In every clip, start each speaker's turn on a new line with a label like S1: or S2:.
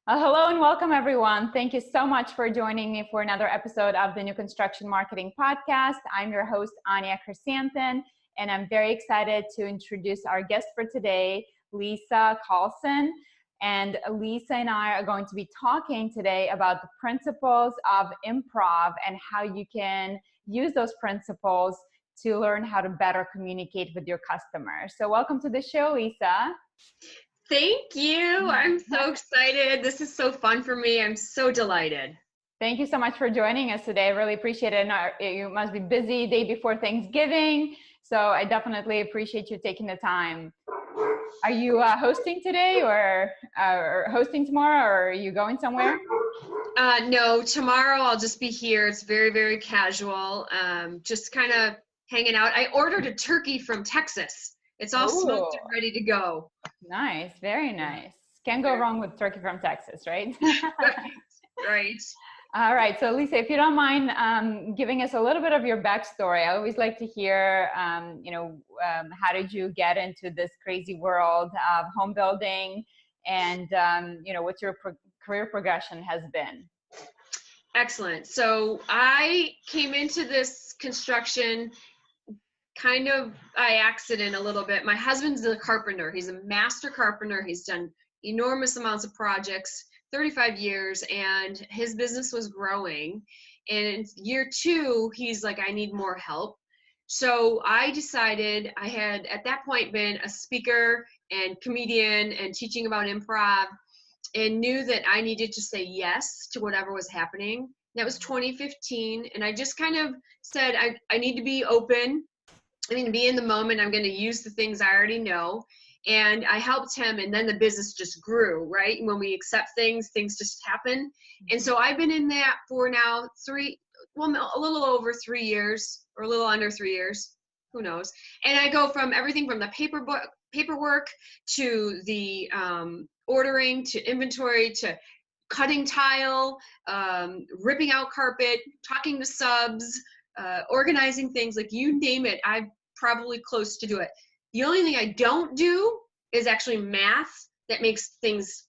S1: Hello and welcome, everyone. Thank you so much for joining me for another episode of the New Construction Marketing Podcast. I'm your host, Anya Chrysanthemum, and I'm very excited to introduce our guest for today, Liysa Callsen. And Liysa and I are going to be talking today about the principles of improv and how you can use those principles to learn how to better communicate with your customers. So welcome to the show, Liysa.
S2: Thank you. I'm so excited. This is so fun for me. I'm so delighted.
S1: Thank you so much for joining us today. I really appreciate it. You must be busy day before Thanksgiving, so I definitely appreciate you taking the time. Are you hosting today or hosting tomorrow, or are you going somewhere?
S2: No, tomorrow I'll just be here. It's very, very casual. Just kind of hanging out. I ordered a turkey from Texas. It's all smoked and ready to go.
S1: Nice, very nice. Can't go wrong with turkey from Texas, right?
S2: Right.
S1: All right. So Liysa, if you don't mind giving us a little bit of your backstory, I always like to hear, how did you get into this crazy world of home building, and what your career progression has been?
S2: Excellent. So I came into this construction kind of by accident a little bit. My husband's a carpenter. He's a master carpenter. He's done enormous amounts of projects, 35 years, and his business was growing. And in year 2, he's like, I need more help. So I decided, I had at that point been a speaker and comedian and teaching about improv, and knew that I needed to say yes to whatever was happening. That was 2015. And I just kind of said, I need to be open. I mean, be in the moment. I'm going to use the things I already know. And I helped him, and then the business just grew, right? And when we accept things just happen. And so I've been in that for now a little over 3 years, or a little under 3 years, who knows? And I go from everything from the paperwork to the ordering, to inventory, to cutting tile, ripping out carpet, talking to subs, organizing things, like you name it, I'm probably close to do it. The only thing I don't do is actually math that makes things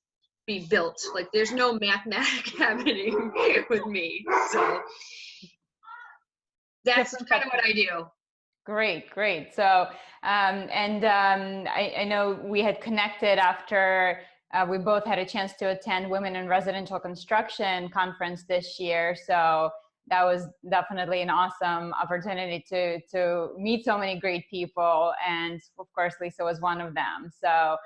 S2: be built. Like there's no mathematics happening with me. So that's kind of what I do.
S1: Great. So, I know we had connected after we both had a chance to attend Women in Residential Construction conference this year. So that was definitely an awesome opportunity to meet so many great people. And of course, Liysa was one of them. So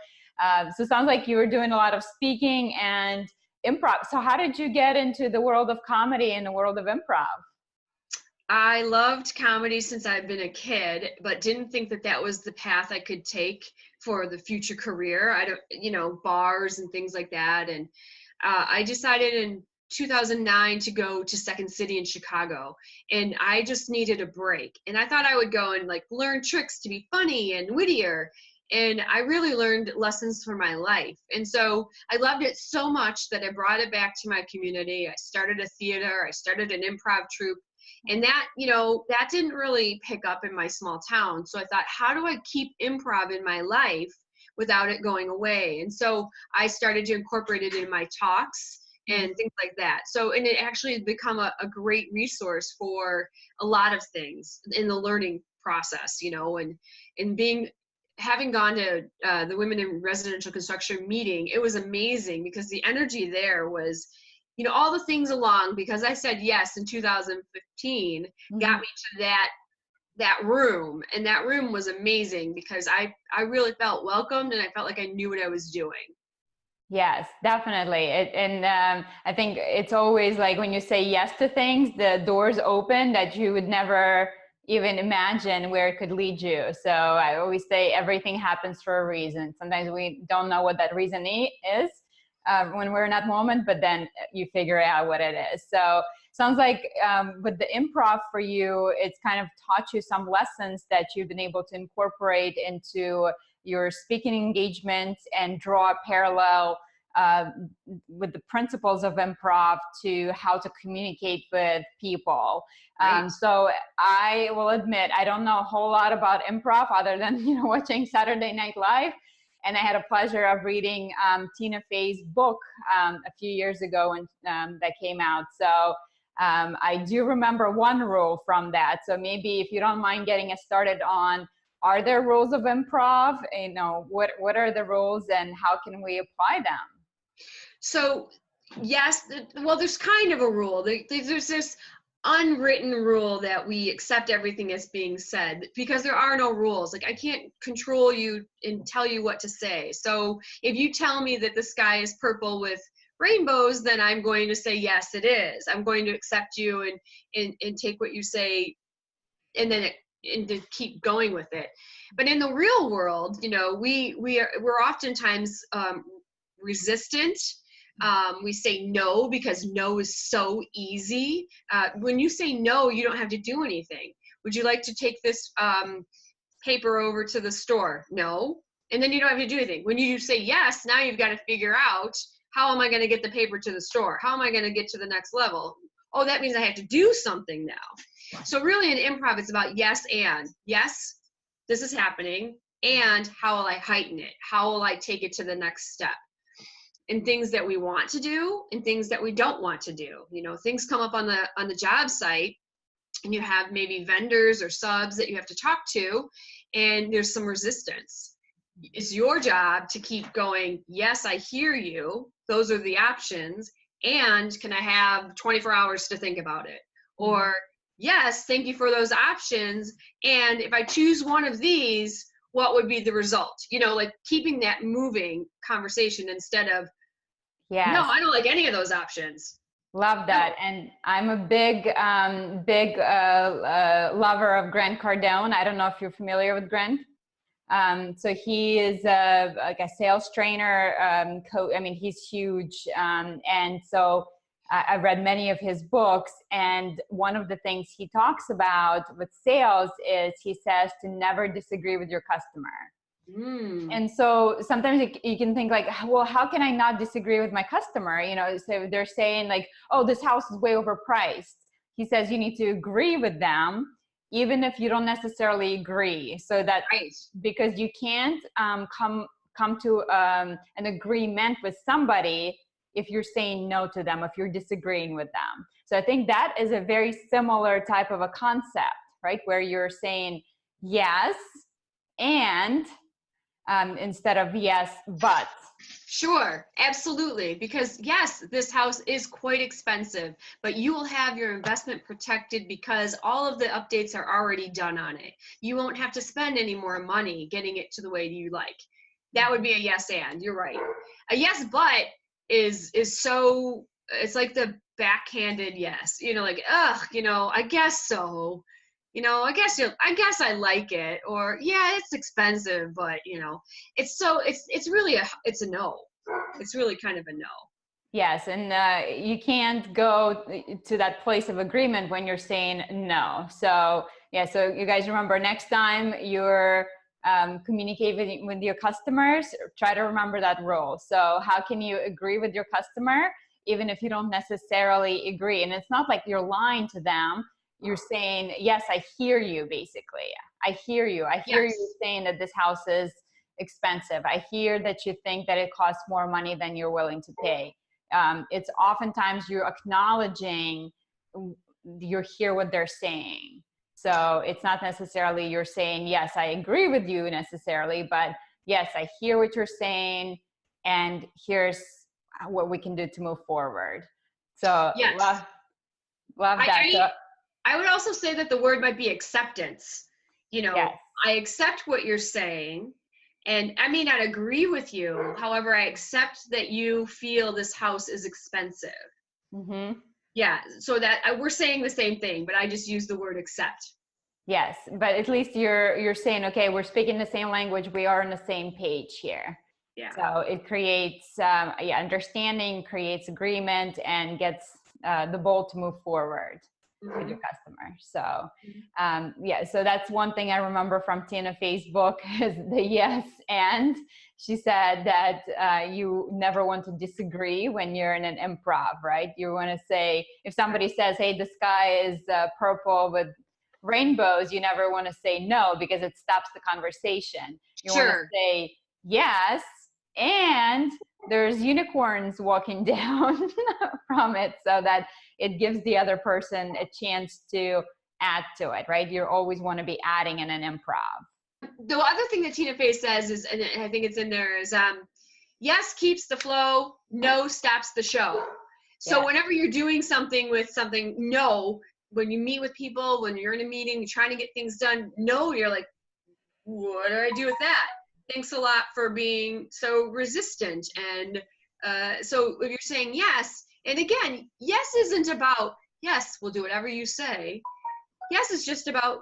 S1: it sounds like you were doing a lot of speaking and improv. So how did you get into the world of comedy and the world of improv?
S2: I loved comedy since I've been a kid, but didn't think that was the path I could take for the future career. I don't, bars and things like that. And I decided in 2009 to go to Second City in Chicago, and I just needed a break. And I thought I would go and like learn tricks to be funny and wittier. And I really learned lessons for my life. And so I loved it so much that I brought it back to my community. I started a theater, I started an improv troupe. And that, that didn't really pick up in my small town. So I thought, how do I keep improv in my life without it going away? And so I started to incorporate it in my talks and things like that. So, and it actually has become a great resource for a lot of things in the learning process, and having gone to the Women in Residential Construction meeting, it was amazing because the energy there was, all the things along, because I said yes in 2015, got me to that room. And that room was amazing because I really felt welcomed, and I felt like I knew what I was doing.
S1: Yes, definitely. I think it's always like when you say yes to things, the doors open that you would never even imagine where it could lead you. So I always say everything happens for a reason. Sometimes we don't know what that reason is when we're in that moment, but then you figure out what it is. So sounds like with the improv for you, it's kind of taught you some lessons that you've been able to incorporate into your speaking engagement and draw a parallel with the principles of improv to how to communicate with people.
S2: Right.
S1: So I will admit, I don't know a whole lot about improv other than, watching Saturday Night Live. And I had a pleasure of reading Tina Fey's book a few years ago when that came out. So I do remember one rule from that. So maybe if you don't mind getting us started on, are there rules of improv? You know, what are the rules and how can we apply them?
S2: So yes, well, there's kind of a rule. There's this unwritten rule that we accept everything as being said because there are no rules. Like I can't control you and tell you what to say. So if you tell me that the sky is purple with rainbows, then I'm going to say, yes, it is. I'm going to accept you and take what you say and then and to keep going with it. But in the real world, you know, we're oftentimes resistant. We say no because no is so easy. When you say no, you don't have to do anything. Would you like to take this paper over to the store? No. And then you don't have to do anything. When you say yes, now you've got to figure out, how am I going to get the paper to the store? How am I going to get to the next level? Oh, that means I have to do something now. So really in improv, it's about yes and. Yes, this is happening. And how will I heighten it? How will I take it to the next step? And things that we want to do and things that we don't want to do. You know, things come up on the job site and you have maybe vendors or subs that you have to talk to and there's some resistance. It's your job to keep going, yes, I hear you. Those are the options. And can I have 24 hours to think about it? Or yes, thank you for those options. And if I choose one of these, what would be the result? You know, like keeping that moving conversation instead of,
S1: yes.
S2: No, I don't like any of those options.
S1: Love that. And I'm a big lover of Grant Cardone. I don't know if you're familiar with Grant. So he is like a sales trainer. I mean, he's huge. And so I've read many of his books. And one of the things he talks about with sales is he says to never disagree with your customer. And so sometimes you can think like, well, how can I not disagree with my customer? You know, so they're saying like, oh, this house is way overpriced. He says you need to agree with them, even if you don't necessarily agree. So that because you can't come to an agreement with somebody if you're saying no to them, if you're disagreeing with them. So I think that is a very similar type of a concept, right? Where you're saying yes and instead of yes, but.
S2: Sure, absolutely. Because yes, this house is quite expensive, but you will have your investment protected because all of the updates are already done on it. You won't have to spend any more money getting it to the way you like. That would be a yes and, you're right. A yes but is so, it's like the backhanded yes. You know, like, ugh, you know, I guess so. You know, I guess I like it, or yeah, it's expensive, but you know, it's really it's a no. It's really kind of a no.
S1: Yes, and you can't go to that place of agreement when you're saying no. So yeah, so you guys remember next time you're communicating with your customers, try to remember that rule. So how can you agree with your customer even if you don't necessarily agree? And it's not like you're lying to them. You're saying, yes, I hear you, basically. I hear you. I hear you saying that this house is expensive. I hear that you think that it costs more money than you're willing to pay. It's oftentimes you're acknowledging, you hear what they're saying. So it's not necessarily you're saying, yes, I agree with you necessarily, but yes, I hear what you're saying, and here's what we can do to move forward. So
S2: yes.
S1: love that.
S2: I would also say that the word might be acceptance. You know, yes. I accept what you're saying, and I may not agree with you. However, I accept that you feel this house is expensive. Yeah, so that we're saying the same thing, but I just use the word accept.
S1: Yes, but at least you're saying, okay, we're speaking the same language. We are on the same page here. Yeah. So it creates understanding, creates agreement, and gets the ball to move forward with your customer. So so that's one thing I remember from Tina Fey's book is the yes and. She said that you never want to disagree when you're in an improv, right? You want to say, if somebody says, hey, the sky is purple with rainbows, you never want to say no because it stops the conversation. You want to say yes, and there's unicorns walking down from it, so that it gives the other person a chance to add to it, right? You always want to be adding in an improv.
S2: The other thing that Tina Fey says is, and I think it's in there, is yes keeps the flow, no stops the show. So whenever you're doing something with something, no, when you meet with people, when you're in a meeting, you're trying to get things done, no, you're like, what do I do with that? Thanks a lot for being so resistant. And so if you're saying yes, and again, yes isn't about, yes, we'll do whatever you say. Yes, it's just about,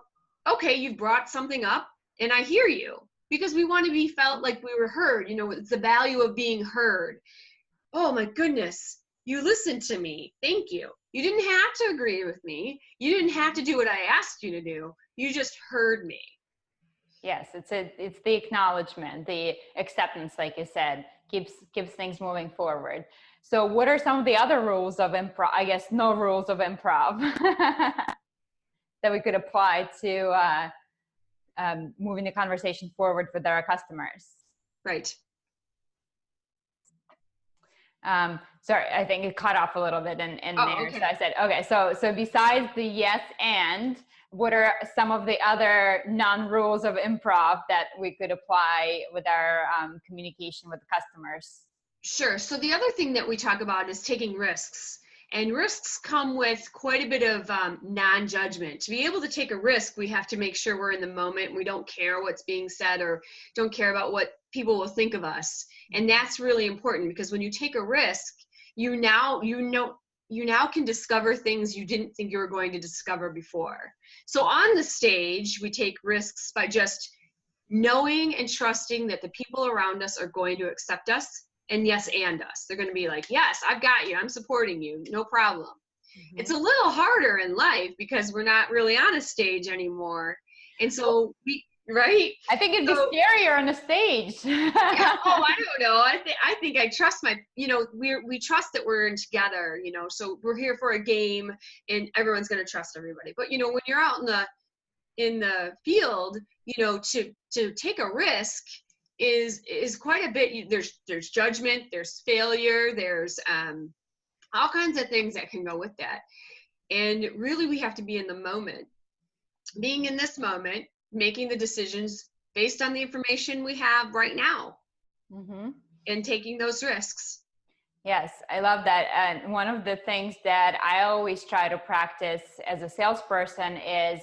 S2: okay, you've brought something up and I hear you, because we want to be felt like we were heard. You know, it's the value of being heard. Oh my goodness, you listened to me. Thank you. You didn't have to agree with me. You didn't have to do what I asked you to do. You just heard me.
S1: Yes, it's the acknowledgement, the acceptance, like you said, keeps things moving forward. So what are some of the other rules of improv? I guess no rules of improv that we could apply to moving the conversation forward with our customers.
S2: Right.
S1: Sorry, I think it cut off a little bit in there.
S2: Okay.
S1: So I said, okay, so besides the yes and, what are some of the other non-rules of improv that we could apply with our communication with the customers?
S2: Sure. So the other thing that we talk about is taking risks. And risks come with quite a bit of non-judgment. To be able to take a risk, we have to make sure we're in the moment. We don't care what's being said or don't care about what people will think of us. And that's really important, because when you take a risk, you now can discover things you didn't think you were going to discover before. So on the stage, we take risks by just knowing and trusting that the people around us are going to accept us. And yes, and us. They're going to be like, yes, I've got you. I'm supporting you. No problem. Mm-hmm. It's a little harder in life because we're not really on a stage anymore. And so right?
S1: I think it'd be scarier on the stage.
S2: Yeah, I don't know. I think I trust we trust that we're in together, so we're here for a game and everyone's going to trust everybody. But, when you're out in the field, to take a risk is quite a bit. There's judgment, there's failure, there's all kinds of things that can go with that. And really we have to be in the moment, being in this moment, making the decisions based on the information we have right now, mm-hmm. and taking those risks.
S1: Yes, I love that. And one of the things that I always try to practice as a salesperson is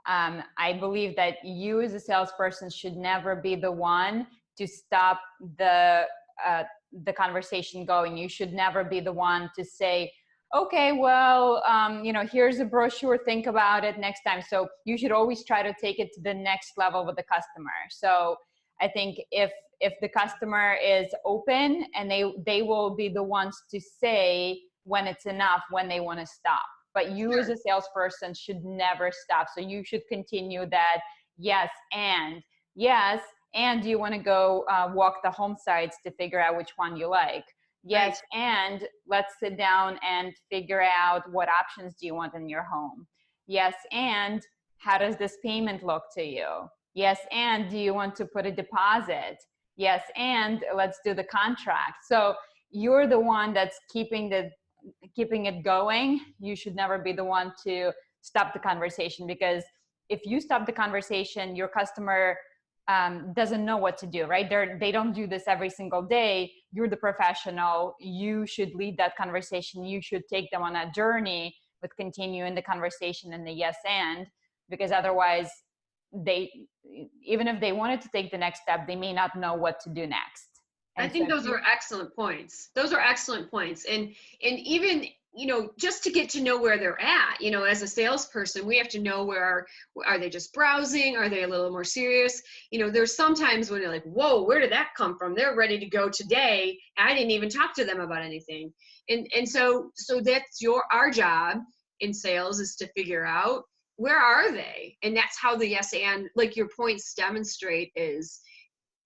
S1: I believe that you as a salesperson should never be the one to stop the conversation going. You should never be the one to say, okay, well, here's a brochure, think about it next time. So you should always try to take it to the next level with the customer. So I think if the customer is open, and they will be the ones to say when it's enough, when they want to stop. But you as a salesperson should never stop. So you should continue that yes, and do you want to go walk the home sites to figure out which one you like? Yes, right. And let's sit down and figure out what options do you want in your home. Yes, and how does this payment look to you? Yes, and do you want to put a deposit? Yes, and let's do the contract. So you're the one that's keeping it going. You should never be the one to stop the conversation, because if you stop the conversation, your customer doesn't know what to do, right? They don't do this every single day. You're the professional. You should lead that conversation. You should take them on that journey with continuing the conversation and the yes and, because otherwise even if they wanted to take the next step, they may not know what to do next.
S2: I think those are excellent points. Those are excellent points. And even, just to get to know where they're at, as a salesperson, we have to know are they just browsing? Are they a little more serious? There's sometimes when you're like, whoa, where did that come from? They're ready to go today. I didn't even talk to them about anything. And so that's our job in sales, is to figure out, where are they? And that's how the yes and, like your points demonstrate, is,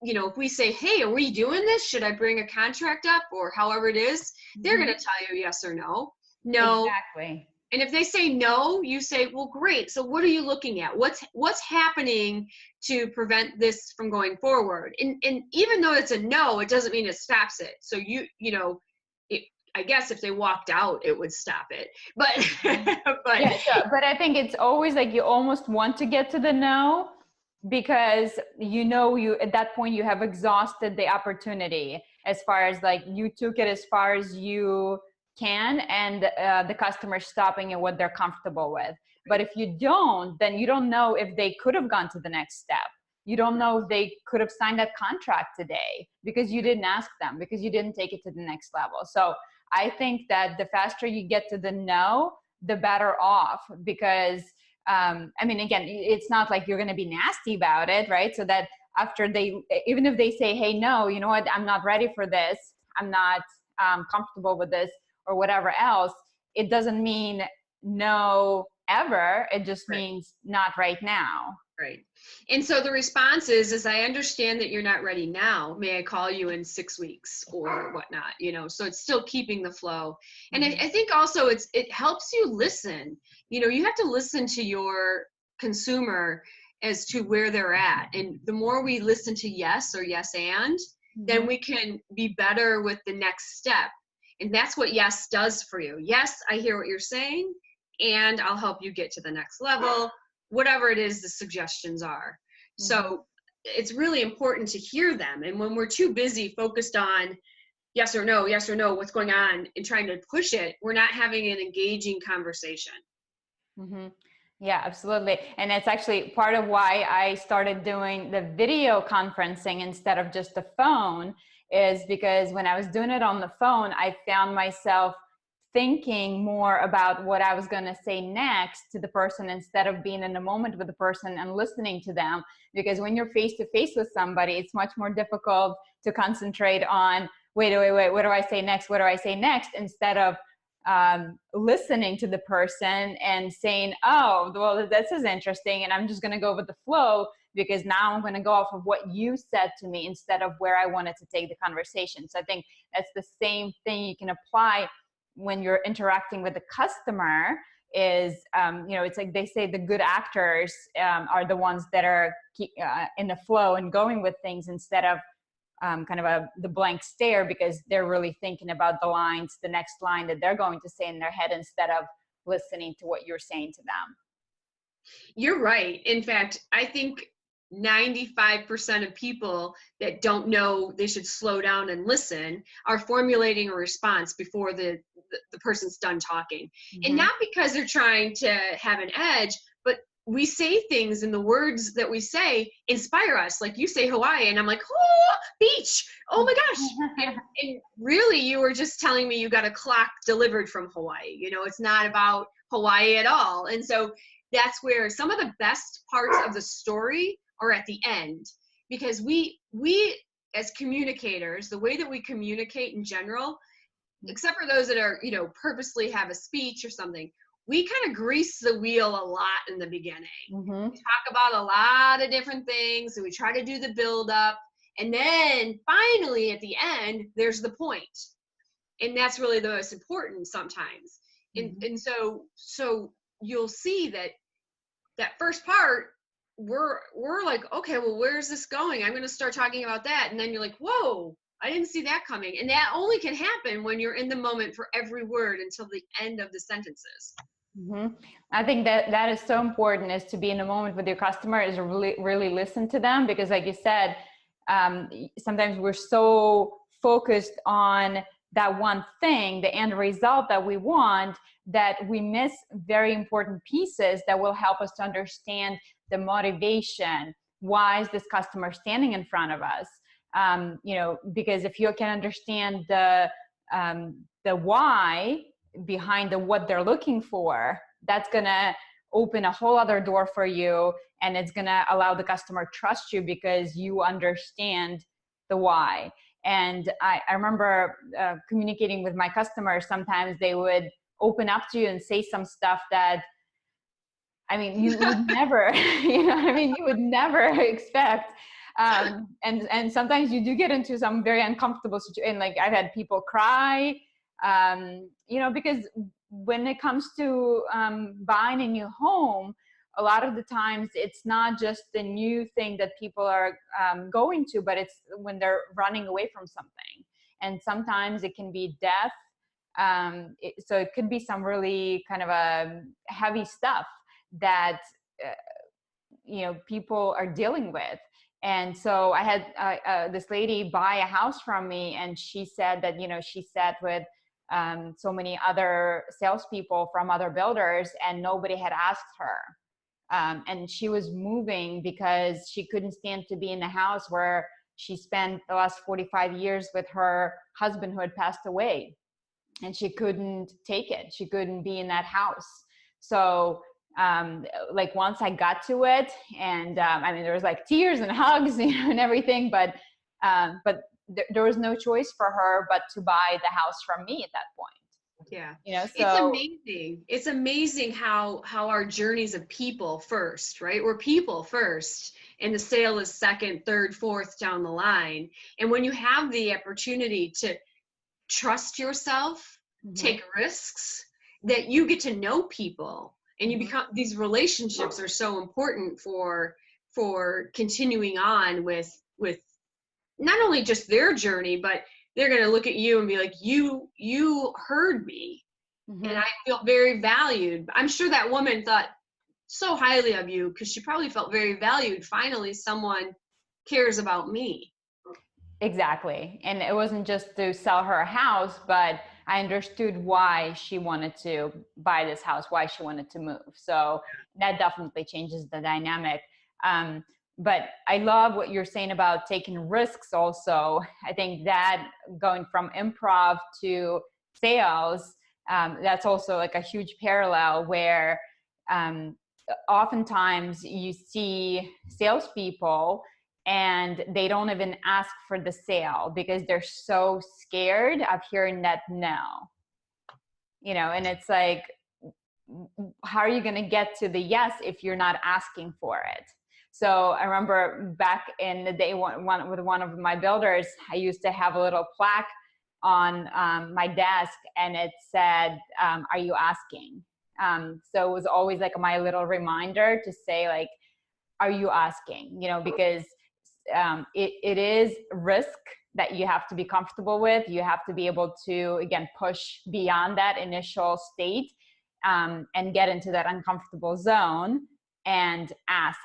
S2: if we say, hey, are we doing this? Should I bring a contract up? Or however it is, they're going to tell you yes or no. No.
S1: Exactly.
S2: And if they say no, you say, well, great. So what are you looking at? What's happening to prevent this from going forward? And even though it's a no, it doesn't mean it stops it. So I guess if they walked out, it would stop it. But
S1: yeah, but I think it's always like you almost want to get to the no, because you at that point you have exhausted the opportunity, as far as like you took it as far as you can, and the customer stopping at what they're comfortable with. But if you don't, then you don't know if they could have gone to the next step. You don't know if they could have signed that contract today, because you didn't ask them, because you didn't take it to the next level. So I think that the faster you get to the no, the better off, because I mean, again, it's not like you're going to be nasty about it, right? So that after even if they say, hey, no, you know what, I'm not ready for this, I'm not comfortable with this, or whatever else, it doesn't mean no ever. It just means not right now.
S2: Right. And so the response is I understand that you're not ready now. May I call you in 6 weeks or whatnot, so it's still keeping the flow. And I think also it helps you listen. You have to listen to your consumer as to where they're at. And the more we listen to yes or yes and, then we can be better with the next step. And that's what yes does for you. Yes, I hear what you're saying, and I'll help you get to the next level, whatever it is the suggestions are. So it's really important to hear them. And when we're too busy focused on yes or no, what's going on, and trying to push it, we're not having an engaging conversation.
S1: Yeah, absolutely. And it's actually part of why I started doing the video conferencing instead of just the phone, is because when I was doing it on the phone, I found myself thinking more about what I was going to say next to the person, instead of being in the moment with the person and listening to them. Because when you're face to face with somebody, it's much more difficult to concentrate on, wait, what do I say next? What do I say next? Instead of listening to the person and saying, oh, well, this is interesting, and I'm just going to go with the flow, because now I'm going to go off of what you said to me instead of where I wanted to take the conversation. So I think that's the same thing you can apply when you're interacting with the customer. Is it's like they say the good actors are the ones that are in the flow and going with things, instead of kind of the blank stare, because they're really thinking about the next line that they're going to say in their head, instead of listening to what you're saying to them.
S2: You're right. In fact, I think 95% of people that don't know they should slow down and listen are formulating a response before the person's done talking. And not because they're trying to have an edge, but we say things, and the words that we say inspire us. Like you say Hawaii, and I'm like, oh, beach, oh my gosh. And really, you were just telling me you got a clock delivered from Hawaii. It's not about Hawaii at all. And so that's where some of the best parts of the story are at the end, because we as communicators, the way that we communicate in general, except for those that are, purposely have a speech or something, we kind of grease the wheel a lot in the beginning. We talk about a lot of different things, and we try to do the build up, and then finally at the end, there's the point. And that's really the most important sometimes. And so you'll see that first part, we're like, okay, well, where's this going? I'm going to start talking about that. And then you're like, whoa, I didn't see that coming. And that only can happen when you're in the moment for every word until the end of the sentences.
S1: I think that is so important, is to be in the moment with your customer, is really, really listen to them. Because like you said, sometimes we're so focused on that one thing, the end result that we want, that we miss very important pieces that will help us to understand the motivation. Why is this customer standing in front of us? Because if you can understand the why behind what they're looking for, that's gonna open a whole other door for you, and it's gonna allow the customer trust you because you understand the why. And I remember communicating with my customers. Sometimes they would open up to you and say some stuff that, I mean, you would never, you would never expect. And sometimes you do get into some very uncomfortable situation. Like I've had people cry. because when it comes to buying a new home, a lot of the times it's not just the new thing that people are going to, but it's when they're running away from something. And sometimes it can be death. So it could be some really kind of a heavy stuff that people are dealing with. And so I had this lady buy a house from me, and she said that she sat with so many other salespeople from other builders, and nobody had asked her. And she was moving because she couldn't stand to be in the house where she spent the last 45 years with her husband who had passed away, and she couldn't take it. She couldn't be in that house. So like once I got to it, and there was like tears and hugs, and everything, but there was no choice for her but to buy the house from me at that point.
S2: Yeah.
S1: So
S2: it's amazing. It's amazing how our journeys of people first, right? We're people first, and the sale is second, third, fourth down the line. And when you have the opportunity to trust yourself, take risks, that you get to know people, and you become, these relationships are so important for continuing on with not only just their journey, but they're going to look at you and be like, you heard me, and I feel very valued. I'm sure that woman thought so highly of you because she probably felt very valued. Finally, someone cares about me.
S1: Exactly. And it wasn't just to sell her a house, but I understood why she wanted to buy this house, why she wanted to move. So that definitely changes the dynamic. But I love what you're saying about taking risks also. I think that going from improv to sales, that's also like a huge parallel where oftentimes you see salespeople and they don't even ask for the sale because they're so scared of hearing that no. And it's like, how are you going to get to the yes if you're not asking for it? So I remember back in the day with one of my builders, I used to have a little plaque on my desk, and it said, are you asking? So it was always like my little reminder to say, like, are you asking? Because it is risk that you have to be comfortable with. You have to be able to, again, push beyond that initial state and get into that uncomfortable zone and ask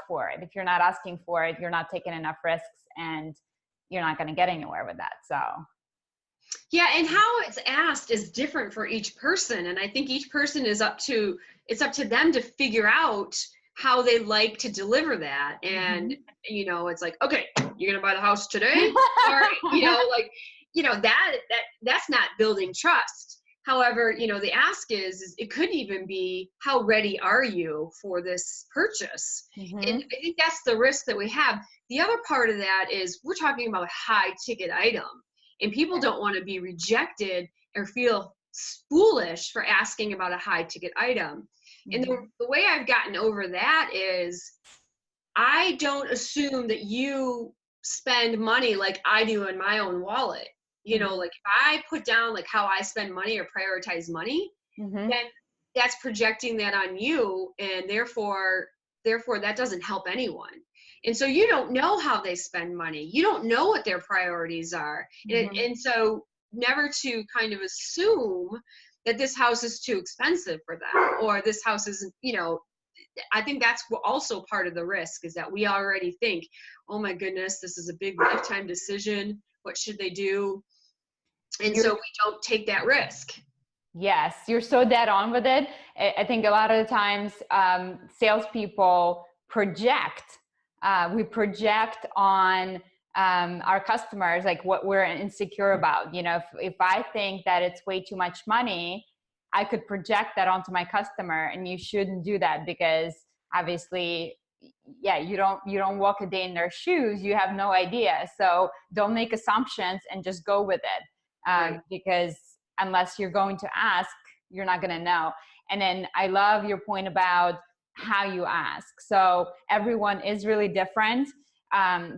S1: for it. If you're not asking for it, you're not taking enough risks, and you're not going to get anywhere with that. So
S2: yeah, and how it's asked is different for each person, and I think each person it's up to them to figure out how they like to deliver that. And it's like, okay, you're gonna buy the house today, or that's not building trust. However, the ask is it could even be, how ready are you for this purchase? And I think that's the risk that we have. The other part of that is we're talking about a high ticket item, and people don't want to be rejected or feel foolish for asking about a high ticket item. And the way I've gotten over that is I don't assume that you spend money like I do in my own wallet. Like if I put down like how I spend money or prioritize money, then that's projecting that on you, and therefore that doesn't help anyone. And so you don't know how they spend money. You don't know what their priorities are. And so never to kind of assume that this house is too expensive for them, or this house isn't, I think that's also part of the risk, is that we already think, oh my goodness, this is a big lifetime decision. What should they do? And so we don't take that risk.
S1: Yes, you're so dead on with it. I think a lot of the times salespeople project. We project on our customers, like what we're insecure about. If I think that it's way too much money, I could project that onto my customer, and you shouldn't do that, because obviously, you don't walk a day in their shoes. You have no idea. So don't make assumptions and just go with it.
S2: Right.
S1: Because unless you're going to ask, you're not going to know. And then I love your point about how you ask. So everyone is really different.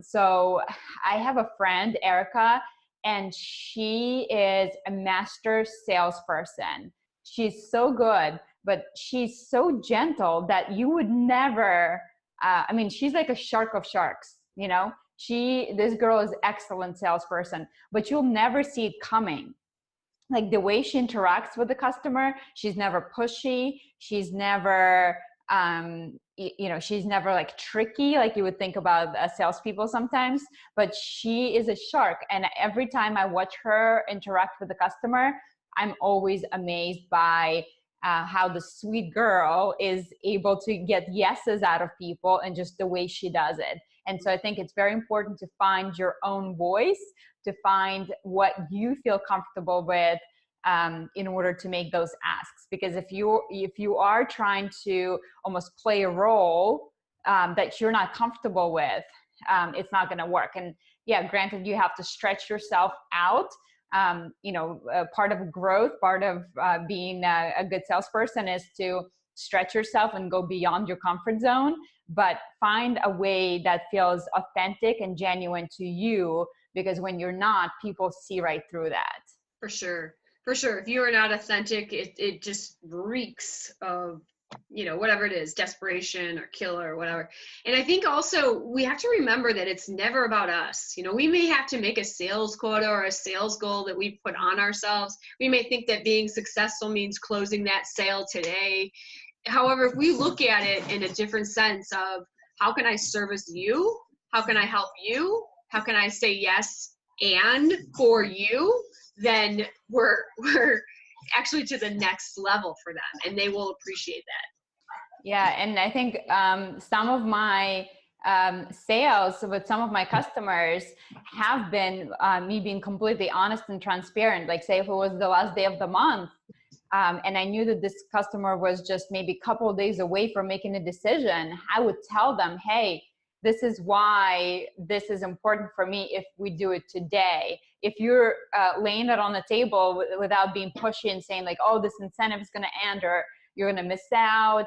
S1: So I have a friend, Erica, and she is a master salesperson. She's so good, but she's so gentle that you would never, I mean, she's like a shark of sharks, you know? This girl is excellent salesperson, but you'll never see it coming. Like the way she interacts with the customer, she's never pushy. She's never, she's never like tricky, like you would think about salespeople sometimes, but she is a shark. And every time I watch her interact with the customer, I'm always amazed by how the sweet girl is able to get yeses out of people and just the way she does it. And so I think it's very important to find your own voice, to find what you feel comfortable with in order to make those asks. Because if you are trying to almost play a role that you're not comfortable with, it's not going to work. And yeah, granted, you have to stretch yourself out. Part of growth, part of being a good salesperson is to stretch yourself and go beyond your comfort zone, but find a way that feels authentic and genuine to you, because when you're not, people see right through that.
S2: For sure. For sure. If you are not authentic, it just reeks of, whatever it is, desperation or killer or whatever. And I think also we have to remember that it's never about us. We may have to make a sales quota or a sales goal that we put on ourselves. We may think that being successful means closing that sale today. However, if we look at it in a different sense of how can I service you? How can I help you? How can I say yes and for you? Then we're actually to the next level for them, and they will appreciate that.
S1: Yeah, and I think some of my sales with some of my customers have been me being completely honest and transparent. Like, say if it was the last day of the month, and I knew that this customer was just maybe a couple of days away from making a decision, I would tell them, hey, this is why this is important for me if we do it today. If you're laying it on the table without being pushy and saying like, oh, this incentive is going to end or you're going to miss out,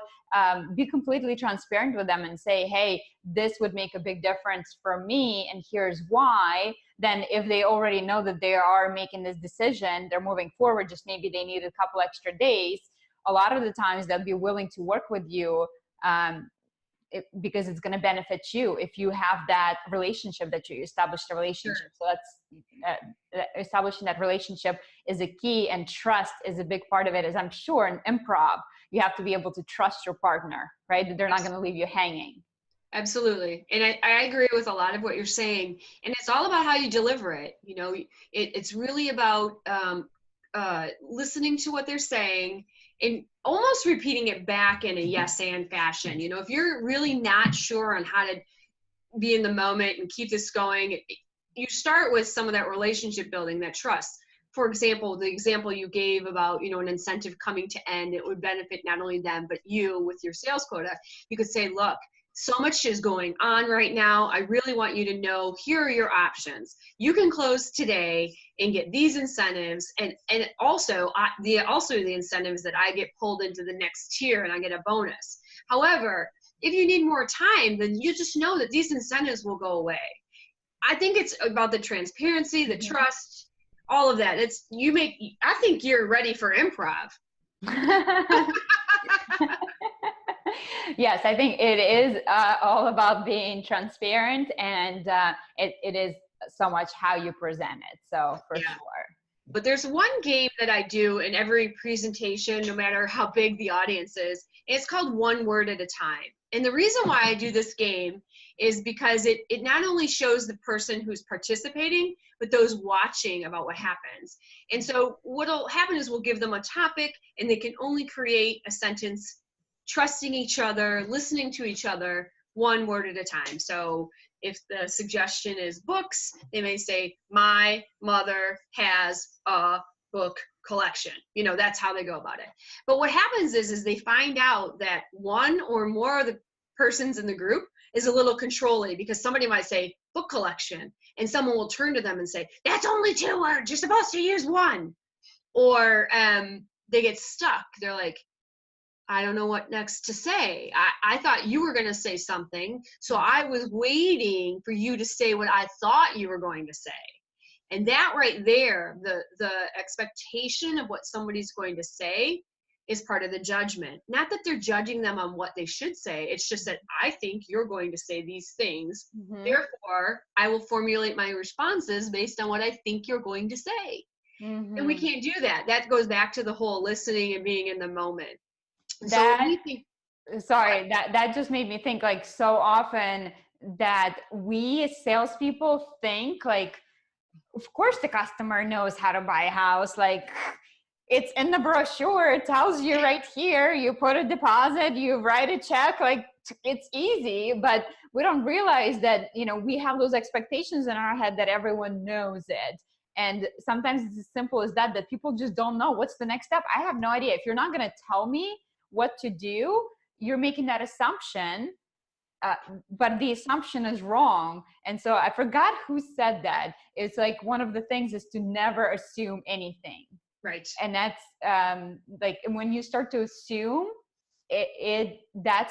S1: be completely transparent with them and say, hey, this would make a big difference for me and here's why. Then if they already know that they are making this decision, they're moving forward, just maybe they need a couple extra days, a lot of the times they'll be willing to work with you because it's going to benefit you if you have that relationship, that you established a relationship. Sure. So that's establishing that relationship is a key, and trust is a big part of it. As I'm sure in improv, you have to be able to trust your partner, right? That they're not going to leave you hanging.
S2: Absolutely. And I agree with a lot of what you're saying. And it's all about how you deliver it. It's really about listening to what they're saying and almost repeating it back in a yes and fashion. If you're really not sure on how to be in the moment and keep this going, you start with some of that relationship building, that trust. For example, the example you gave about, an incentive coming to end, it would benefit not only them, but you with your sales quota. You could say, look, so much is going on right now. I really want you to know, here are your options. You can close today and get these incentives, and also the incentives that I get pulled into the next tier and I get a bonus. However, if you need more time, then you just know that these incentives will go away. I think it's about the transparency, the trust, all of that. I think you're ready for improv.
S1: Yes, I think it is all about being transparent, and it is so much how you present it. So for sure.
S2: But there's one game that I do in every presentation, no matter how big the audience is. It's called One Word at a Time. And the reason why I do this game is because it not only shows the person who's participating, but those watching about what happens. And so what'll happen is we'll give them a topic, and they can only create a sentence trusting each other, listening to each other, one word at a time. So if the suggestion is books, they may say, my mother has a book collection. That's how they go about it. But what happens is they find out that one or more of the persons in the group is a little controlling, because somebody might say book collection, and someone will turn to them and say, that's only 2 words. You're supposed to use 1. Or they get stuck. They're like, I don't know what next to say. I thought you were going to say something, so I was waiting for you to say what I thought you were going to say. And that right there, the expectation of what somebody's going to say is part of the judgment. Not that they're judging them on what they should say. It's just that I think you're going to say these things.
S1: Mm-hmm.
S2: Therefore, I will formulate my responses based on what I think you're going to say.
S1: Mm-hmm.
S2: And we can't do that. That goes back to the whole listening and being in the moment.
S1: That just made me think, like, so often that we as salespeople think like, of course the customer knows how to buy a house. Like, it's in the brochure. It tells you right here, you put a deposit, you write a check, like it's easy. But we don't realize that, we have those expectations in our head that everyone knows it. And sometimes it's as simple as that people just don't know what's the next step. I have no idea. If you're not going to tell me what to do, you're making that assumption. But the assumption is wrong. And so I forgot who said that. It's like one of the things is to never assume anything.
S2: Right.
S1: And that's like when you start to assume, that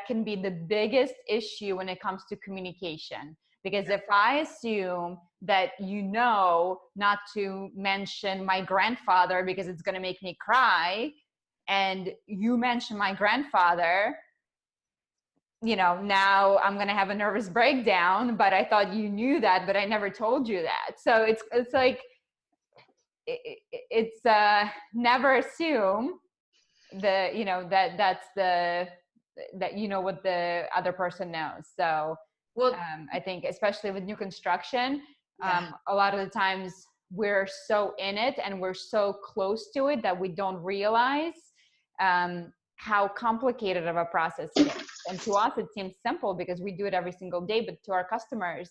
S1: can be the biggest issue when it comes to communication. Because if I assume that not to mention my grandfather because it's going to make me cry, and you mention my grandfather, now I'm going to have a nervous breakdown, but I thought you knew that, but I never told you that. So it's like, it's never assume that what the other person knows. So I think especially with new construction, a lot of the times we're so in it and we're so close to it that we don't realize how complicated of a process it is. And to us, it seems simple because we do it every single day, but to our customers,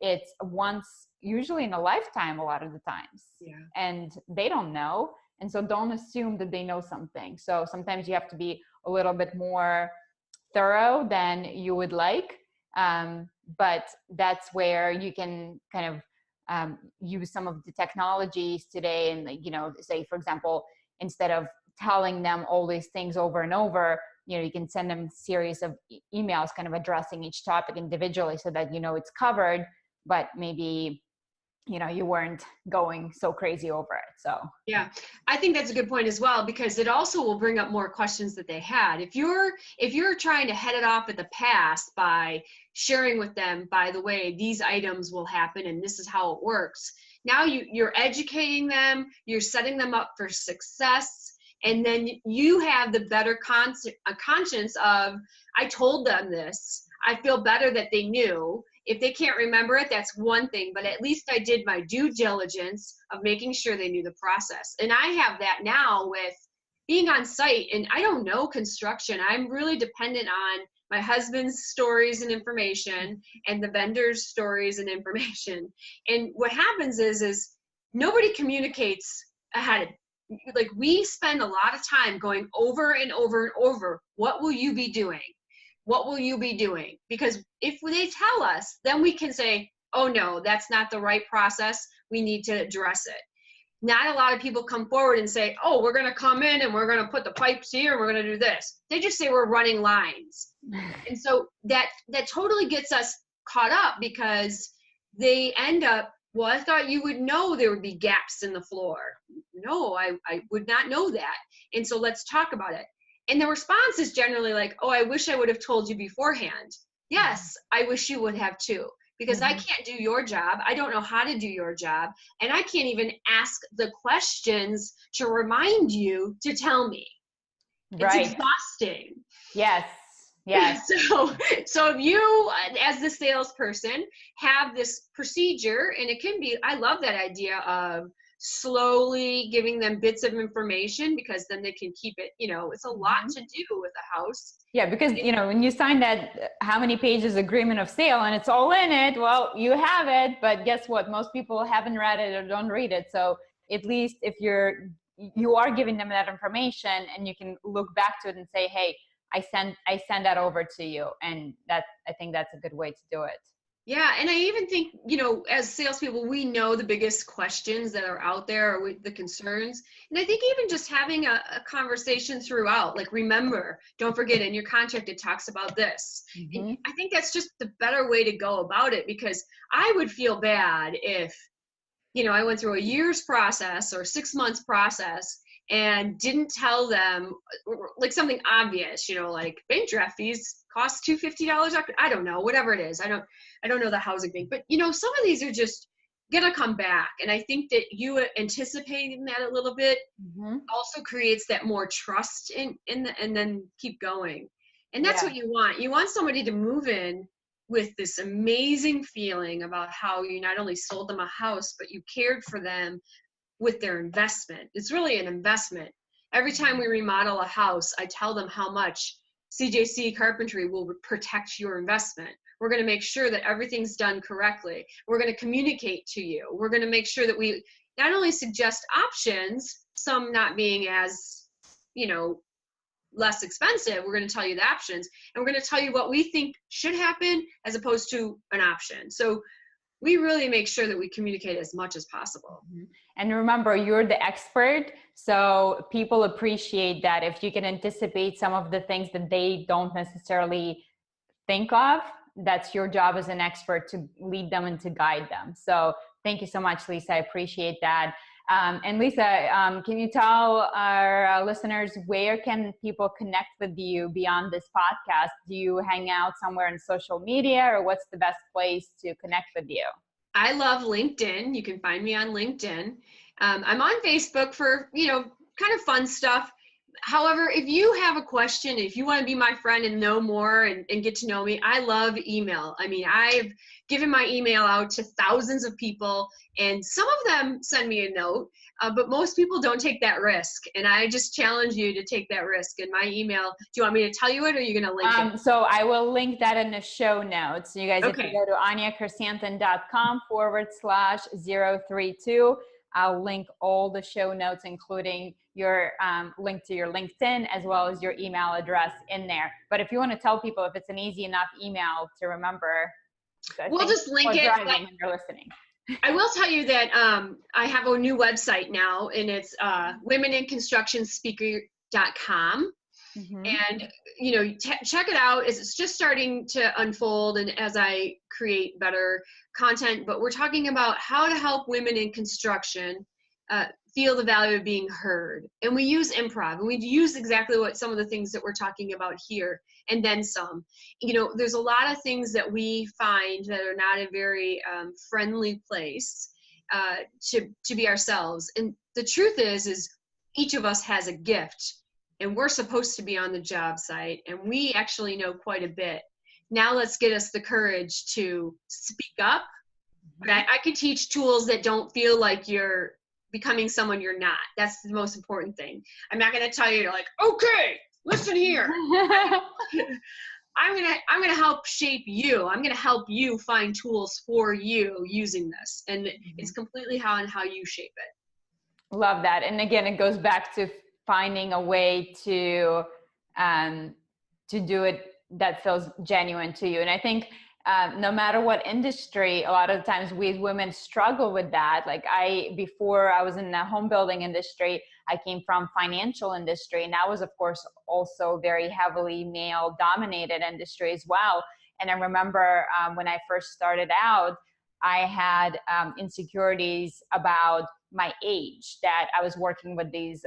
S1: it's once, usually in a lifetime, a lot of the times. Yeah. And they don't know. And so don't assume that they know something. So sometimes you have to be a little bit more thorough than you would like. But that's where you can kind of use some of the technologies today. And, say, for example, instead of telling them all these things over and over, you can send them a series of emails kind of addressing each topic individually so that, it's covered, but maybe, you weren't going so crazy over it. So
S2: yeah, I think that's a good point as well, because it also will bring up more questions that they had. If you're trying to head it off at the pass by sharing with them, by the way, these items will happen and this is how it works. Now you're educating them, you're setting them up for success. And then you have the better conscience of, I told them this. I feel better that they knew. If they can't remember it, that's one thing, but at least I did my due diligence of making sure they knew the process. And I have that now with being on site, and I don't know construction. I'm really dependent on my husband's stories and information and the vendor's stories and information. And what happens is nobody communicates ahead of, like, we spend a lot of time going over and over and over, what will you be doing? What will you be doing? Because if they tell us, then we can say, oh no, that's not the right process. We need to address it. Not a lot of people come forward and say, oh, we're going to come in and we're going to put the pipes here and we're going to do this. They just say we're running lines. And so that totally gets us caught up, because they end up, well, I thought you would know there would be gaps in the floor. No, I would not know that. And so let's talk about it. And the response is generally like, oh, I wish I would have told you beforehand. Yes, I wish you would have too, because I can't do your job. I don't know how to do your job. And I can't even ask the questions to remind you to tell me. Right. It's exhausting.
S1: Yes. Yes.
S2: So if you, as the salesperson, have this procedure, and it can be, I love that idea of slowly giving them bits of information, because then they can keep it, it's a lot to do with a house.
S1: Yeah, because, when you sign that how many pages agreement of sale and it's all in it, well, you have it, but guess what? Most people haven't read it or don't read it. So at least if you are giving them that information, and you can look back to it and say, hey, I send that over to you. And I think that's a good way to do it.
S2: Yeah. And I even think, as salespeople, we know the biggest questions that are out there, or the concerns. And I think even just having a conversation throughout, like, remember, don't forget, in your contract, it talks about this. And I think that's just the better way to go about it, because I would feel bad if I went through a year's process or 6 months process and didn't tell them like something obvious, like bank draft fees cost $250. I don't know, whatever it is. I don't know the housing thing, but some of these are just gonna come back. And I think that you anticipating that a little bit also creates that more trust and then keep going. And that's what you want. You want somebody to move in with this amazing feeling about how you not only sold them a house, but you cared for them with their investment. It's really an investment. Every time we remodel a house, I tell them how much CJC Carpentry will protect your investment. We're going to make sure that everything's done correctly. We're going to communicate to you. We're going to make sure that we not only suggest options, some not being as, less expensive. We're going to tell you the options, and we're going to tell you what we think should happen as opposed to an option. So we really make sure that we communicate as much as possible.
S1: And remember, you're the expert, so people appreciate that if you can anticipate some of the things that they don't necessarily think of. That's your job as an expert, to lead them and to guide them. So thank you so much, Liysa. I appreciate that. And Liysa, can you tell our listeners, where can people connect with you beyond this podcast? Do you hang out somewhere in social media, or what's the best place to connect with you?
S2: I love LinkedIn. You can find me on LinkedIn. I'm on Facebook for, kind of fun stuff. However, if you have a question, if you want to be my friend and know more and get to know me, I love email. I mean, I've given my email out to thousands of people, and some of them send me a note, but most people don't take that risk. And I just challenge you to take that risk. And my email, do you want me to tell you it, or are you going to link it?
S1: So I will link that in the show notes. You guys, if you go to anyachrysanthemum.com/032, I'll link all the show notes, including your link to your LinkedIn, as well as your email address in there. But if you want to tell people, if it's an easy enough email to remember,
S2: we'll just link it
S1: when you're listening.
S2: I will tell you that I have a new website now, and it's womeninconstructionspeaker.com. And check it out. It's just starting to unfold, and as I create better content, but we're talking about how to help women in construction feel the value of being heard. And we use improv, and we use exactly what some of the things that we're talking about here, and then some. There's a lot of things that we find that are not a very friendly place to be ourselves. And the truth is each of us has a gift, and we're supposed to be on the job site, and we actually know quite a bit. Now let's get us the courage to speak up. But I could teach tools that don't feel like you're becoming someone you're not. That's the most important thing. I'm not going to tell you, like, okay, listen here. I'm going to help shape you. I'm going to help you find tools for you using this. And it's completely how you shape it.
S1: Love that. And again, it goes back to finding a way to do it that feels genuine to you. And I think no matter what industry, a lot of times we as women struggle with that. Like before I was in the home building industry, I came from financial industry, and that was of course also very heavily male dominated industry as well. And I remember when I first started out, I had insecurities about my age, that I was working with these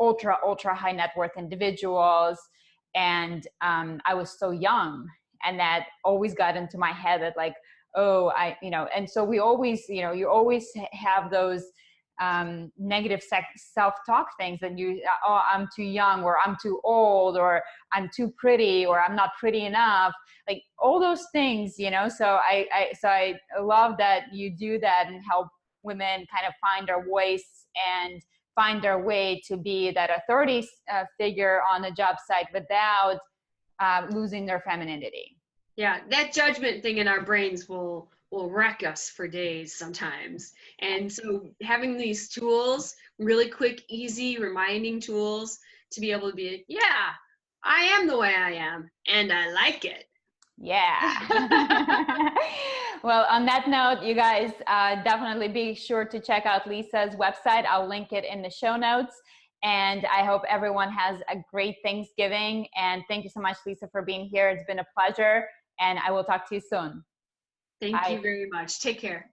S1: ultra high net worth individuals, and I was so young, and that always got into my head that like, and so we always, you always have those negative self-talk things that I'm too young, or I'm too old, or I'm too pretty, or I'm not pretty enough, like all those things, so I love that you do that and help women kind of find their voice and find their way to be that authority figure on the job site without losing their femininity.
S2: Yeah, that judgment thing in our brains will wreck us for days sometimes. And so having these tools, really quick, easy, reminding tools to be able to be, yeah, I am the way I am, and I like it.
S1: Yeah. Well, on that note, you guys definitely be sure to check out Liysa's website. I'll link it in the show notes. And I hope everyone has a great Thanksgiving. And thank you so much, Liysa, for being here. It's been a pleasure. And I will talk to you soon.
S2: Thank you very much. Take care.